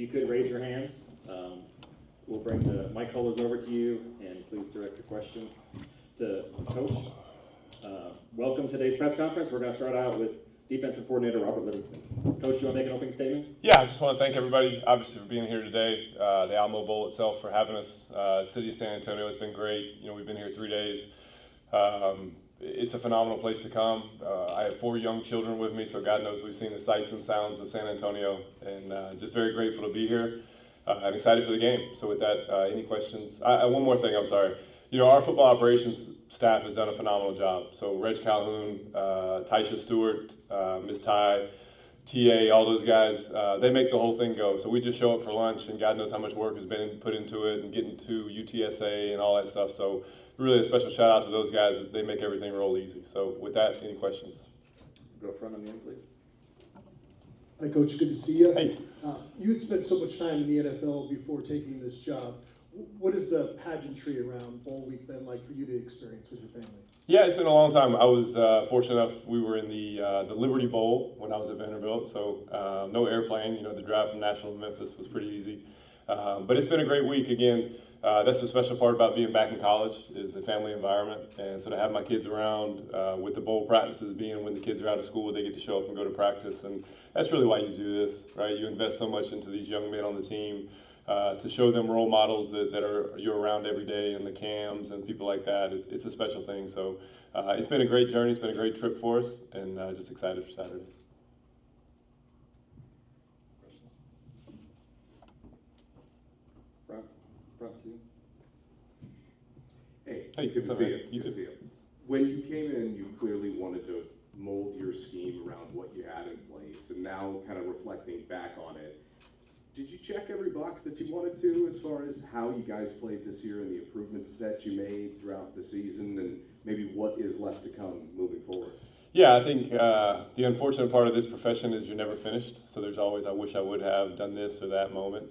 you could raise your hands, we'll bring the mic holders over to you, and please direct your question to Coach. Welcome to today's press conference. We're going to start out with Defensive Coordinator Robert Livingston. Coach, you want to make an opening statement? Yeah, I just want to thank everybody, obviously, for being here today. The Alamo Bowl itself, for having us. City of San Antonio has been great. We've been here 3 days. It's a phenomenal place to come. I have 4 young children with me, so God knows we've seen the sights and sounds of San Antonio, and just very grateful to be here and excited for the game. So with that, any questions? One more thing, I'm sorry. Our football operations staff has done a phenomenal job. So Reg Calhoun, Taisha Stewart, Ms. Ty, TA, all those guys, they make the whole thing go. So we just show up for lunch, and God knows how much work has been put into it and getting to UTSA and all that stuff. So really a special shout out to those guys. They make everything roll easy. So with that, any questions? Go front on the end, please. Hi, Coach. Good to see you. Hey. You had spent so much time in the NFL before taking this job. What has the pageantry around Bowl Week been like for you to experience with your family? Yeah, it's been a long time. I was fortunate enough. We were in the Liberty Bowl when I was at Vanderbilt, so no airplane. The drive from Nashville to Memphis was pretty easy. But it's been a great week. Again, that's the special part about being back in college is the family environment. And so to have my kids around with the bowl practices being when the kids are out of school, they get to show up and go to practice. And that's really why you do this, right? You invest so much into these young men on the team. To show them role models that you're around every day, and the cams and people like that. It's a special thing. So it's been a great journey. It's been a great trip for us, and just excited for Saturday. Front two. Hey, good to to see see you. you. Good to see you. When you came in, you clearly wanted to mold your scheme around what you had in place, and now kind of reflecting back on it, did you check every box that you wanted to as far as how you guys played this year and the improvements that you made throughout the season, and maybe what is left to come moving forward? Yeah, I think the unfortunate part of this profession is you're never finished. So there's always, I wish I would have done this or that moment.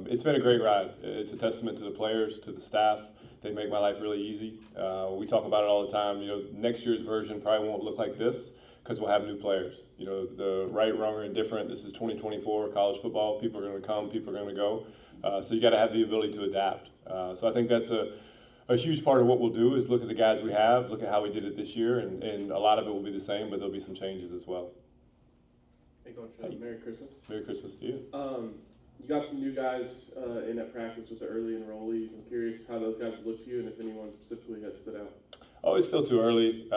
It's been a great ride. It's a testament to the players, to the staff. They make my life really easy. We talk about it all the time. Next year's version probably won't look like this because we'll have new players. The right, wrong, or indifferent. This is 2024 college football. People are going to come. People are going to go. So you got to have the ability to adapt. So I think that's a huge part of what we'll do is look at the guys we have, look at how we did it this year, and a lot of it will be the same, but there'll be some changes as well. Hey, Coach, Merry Christmas. Merry Christmas to you. You got some new guys in at practice with the early enrollees. I'm curious how those guys look to you and if anyone specifically has stood out. Oh, it's still too early.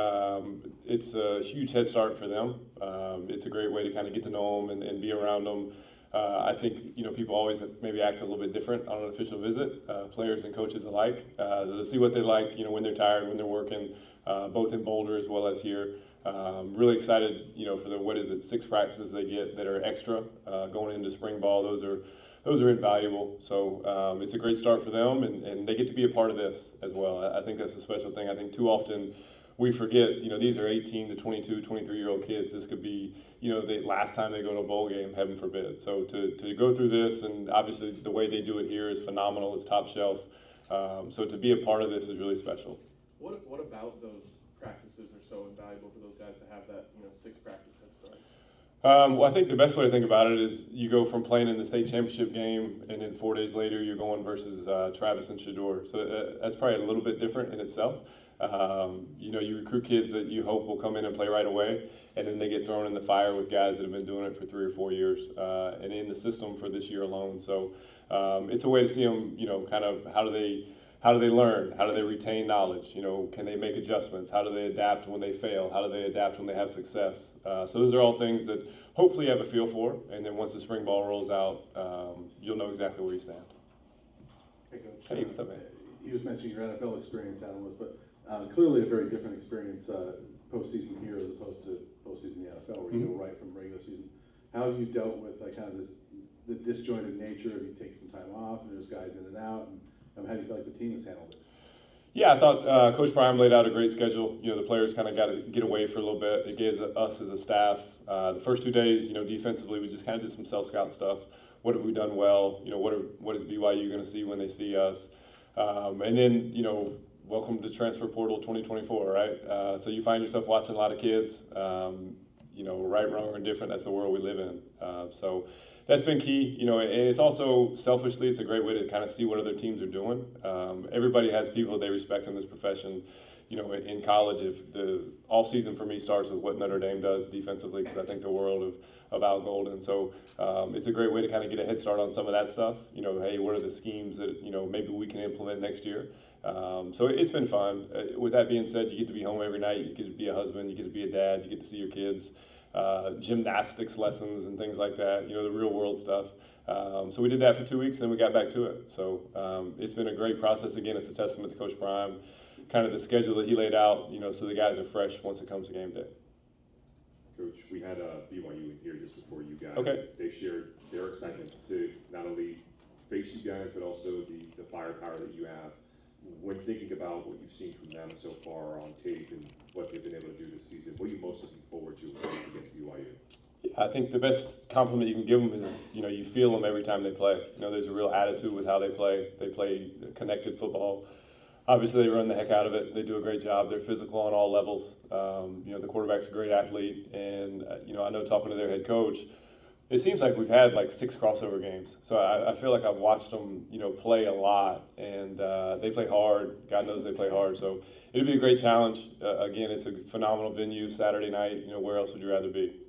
It's a huge head start for them. It's a great way to kind of get to know them and be around them. I think people always maybe act a little bit different on an official visit, players and coaches alike. So to see what they like, when they're tired, when they're working, both in Boulder as well as here. Really excited, for the 6 practices they get that are extra going into spring ball. Those are invaluable. So it's a great start for them, and they get to be a part of this as well. I think that's a special thing. I think too often we forget, these are 18 to 22, 23-year-old kids. This could be, the last time they go to a bowl game, heaven forbid. So to go through this, and obviously the way they do it here is phenomenal. It's top shelf. So to be a part of this is really special. What about those practices are so invaluable for those guys to have that 6 practice head start? Well, I think the best way to think about it is you go from playing in the state championship game, and then 4 days later you're going versus Travis and Shedeur. So that's probably a little bit different in itself. You recruit kids that you hope will come in and play right away, and then they get thrown in the fire with guys that have been doing it for 3 or 4 years and in the system for this year alone. So it's a way to see them, kind of how do they learn? How do they retain knowledge? Can they make adjustments? How do they adapt when they fail? How do they adapt when they have success? So those are all things that hopefully you have a feel for, and then once the spring ball rolls out, you'll know exactly where you stand. Hey, Coach. Hey, what's up, man? You was mentioning your NFL experience, Adam, but clearly a very different experience postseason here as opposed to postseason in the NFL, where you go right from regular season. How have you dealt with kind of the disjointed nature of you take some time off and there's guys in and out, and how do you feel like the team has handled it? Yeah, I thought Coach Prime laid out a great schedule. The players kind of got to get away for a little bit. It gives us as a staff the first 2 days. Defensively, we just kind of did some self-scout stuff. What have we done well? What is BYU going to see when they see us? And then welcome to transfer portal 2024, right? So you find yourself watching a lot of kids. Right, wrong, or indifferent. That's the world we live in. So that's been key, you know, and it's also selfishly, it's a great way to kind of see what other teams are doing. Everybody has people they respect in this profession. You know, in college, if the off season for me starts with what Notre Dame does defensively, because I think the world of Al Golden. So it's a great way to kind of get a head start on some of that stuff. You know, hey, what are the schemes that, you know, maybe we can implement next year? So it's been fun. With that being said, you get to be home every night. You get to be a husband. You get to be a dad. You get to see your kids. Gymnastics lessons and things like that. You know, the real world stuff. So we did that for 2 weeks, then we got back to it. So it's been a great process. Again, it's a testament to Coach Prime, kind of the schedule that he laid out, you know, so the guys are fresh once it comes to game day. Coach, we had BYU in here just before you guys. Okay. They shared their excitement to not only face you guys, but also the firepower that you have. When thinking about what you've seen from them so far on tape and what they've been able to do this season, what are you most looking forward to against BYU? Yeah, I think the best compliment you can give them is, you know, you feel them every time they play. You know, there's a real attitude with how they play. They play connected football. Obviously, they run the heck out of it. They do a great job. They're physical on all levels. You know, the quarterback's a great athlete. And, you know, I know talking to their head coach, it seems like we've had like 6 crossover games. So I feel like I've watched them, you know, play a lot. And they play hard. God knows they play hard. So it'll be a great challenge. Again, it's a phenomenal venue, Saturday night. You know, where else would you rather be?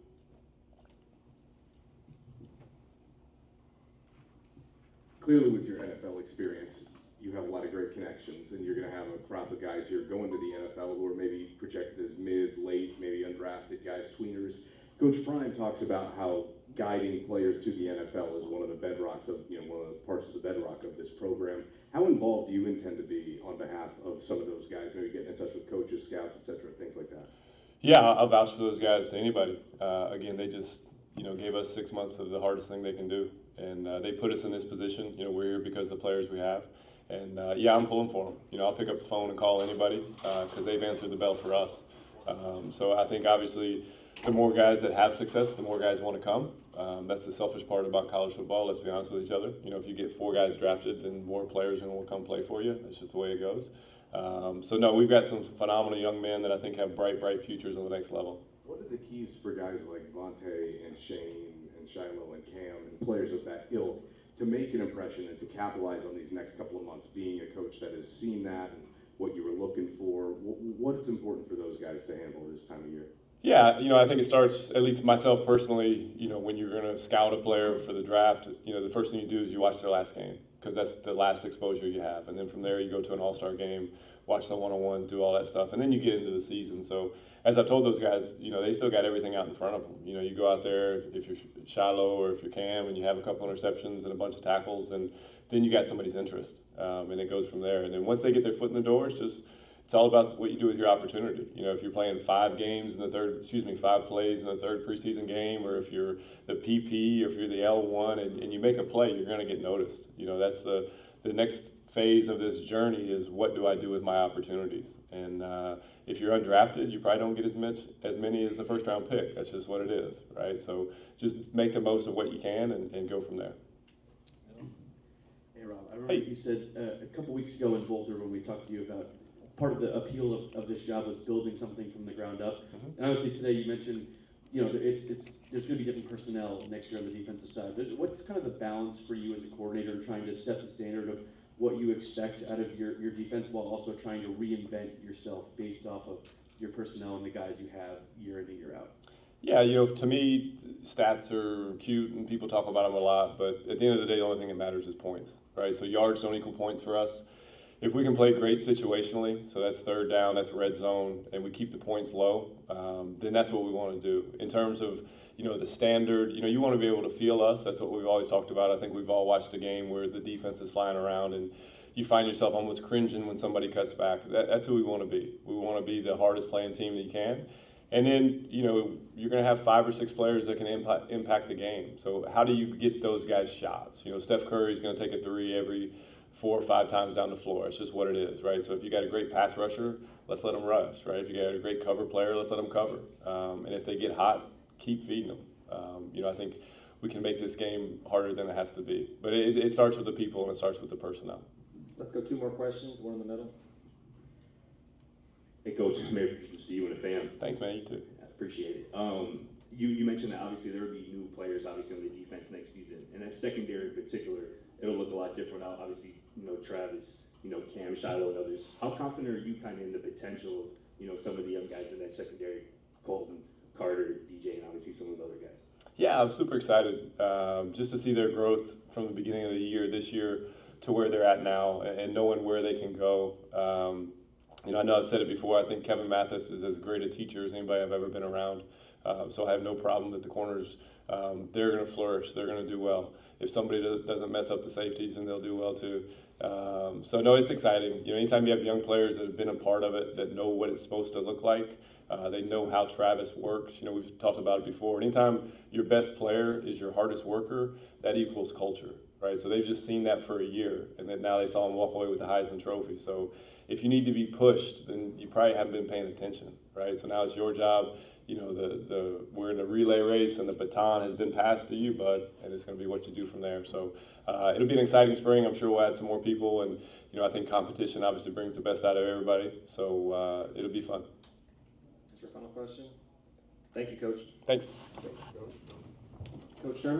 Clearly, with your NFL experience, you have a lot of great connections, and you're going to have a crop of guys here going to the NFL who are maybe projected as mid, late, maybe undrafted guys, tweeners. Coach Prime talks about how guiding players to the NFL is one of the bedrocks of, you know, one of the parts of the bedrock of this program. How involved do you intend to be on behalf of some of those guys, maybe getting in touch with coaches, scouts, et cetera, things like that? Yeah, I'll vouch for those guys to anybody. Again, they just, you know, gave us 6 months of the hardest thing they can do. And they put us in this position. You know, we're here because of the players we have. And yeah, I'm pulling for them. You know, I'll pick up the phone and call anybody because they've answered the bell for us. So I think obviously the more guys that have success, the more guys want to come. That's the selfish part about college football. Let's be honest with each other. You know, if you get 4 guys drafted, then more players are going to come play for you. That's just the way it goes. So no, we've got some phenomenal young men that I think have bright futures on the next level. What are the keys for guys like Vontae and Shane and Shiloh and Cam and players of that ilk to make an impression and to capitalize on these next couple of months, being a coach that has seen that and what you were looking for? What's important for those guys to handle this time of year? Yeah, you know, I think it starts, at least myself personally, you know, when you're going to scout a player for the draft, you know, the first thing you do is you watch their last game because that's the last exposure you have. And then from there you go to an all-star game, watch the one-on-ones, do all that stuff, and then you get into the season. So as I've told those guys, you know, they still got everything out in front of them. You know, you go out there, if you're Shiloh or if you're Cam and you have a couple interceptions and a bunch of tackles, then you got somebody's interest, and it goes from there. And then once they get their foot in the door, it's all about what you do with your opportunity. You know, if you're playing 5 plays in the third preseason game, or if you're the PP, or if you're the L1 and you make a play, you're going to get noticed. You know, that's the next phase of this journey is what do I do with my opportunities? And if you're undrafted, you probably don't get as many as the first round pick. That's just what it is, right? So just make the most of what you can and go from there. Hey Rob, I remember you said a couple weeks ago in Boulder when we talked to you about part of the appeal of this job was building something from the ground up. Mm-hmm. And obviously today you mentioned, you know, there's going to be different personnel next year on the defensive side. What's kind of the balance for you as a coordinator in trying to set the standard of what you expect out of your defense while also trying to reinvent yourself based off of your personnel and the guys you have year in and year out? Yeah, you know, to me, stats are cute and people talk about them a lot, but at the end of the day, the only thing that matters is points, right? So yards don't equal points for us. If we can play great situationally, so that's third down, that's red zone, and we keep the points low, then that's what we want to do. In terms of, you know, the standard, you know, you want to be able to feel us. That's what we've always talked about. I think we've all watched a game where the defense is flying around and you find yourself almost cringing when somebody cuts back. That's who we want to be. We want to be the hardest playing team that you can. And then, you know, you're going to have 5 or 6 players that can impact the game. So how do you get those guys shots? You know, Steph Curry's going to take a 3 every 4 or 5 times down the floor. It's just what it is, right? So if you got a great pass rusher, let's let them rush, right? If you got a great cover player, let's let them cover. And if they get hot, keep feeding them. You know, I think we can make this game harder than it has to be. But it starts with the people and it starts with the personnel. Let's go 2 more questions, one in the middle. Hey, Coach, it's Merry Christmas to you and the fam. Thanks, man. You too. I appreciate it. you mentioned that obviously there will be new players obviously on the defense next season, and that secondary in particular, it'll look a lot different. Obviously, Travis, Cam, Shiloh, and others. How confident are you kind of in the potential of, some of the young guys in that secondary, Colton, Carter, DJ, and obviously some of the other guys? Yeah, I'm super excited just to see their growth from the beginning of the year, this year, to where they're at now, and knowing where they can go. I know I've said it before, I think Kevin Mathis is as great a teacher as anybody I've ever been around. So I have no problem that the corners, they're going to flourish, they're going to do well. If somebody doesn't mess up the safeties, then they'll do well too. So no, it's exciting. Anytime you have young players that have been a part of it, that know what it's supposed to look like, they know how Travis works. We've talked about it before. Anytime your best player is your hardest worker, that equals culture, right? So they've just seen that for a year, and then now they saw him walk away with the Heisman Trophy. So if you need to be pushed, then you probably haven't been paying attention, right? So now it's your job. We're in a relay race, and the baton has been passed to you, bud, and it's going to be what you do from there. So it'll be an exciting spring. I'm sure we'll add some more people, and I think competition obviously brings the best out of everybody. So it'll be fun. That's your final question. Thank you, Coach. Thanks. Coach Sherman?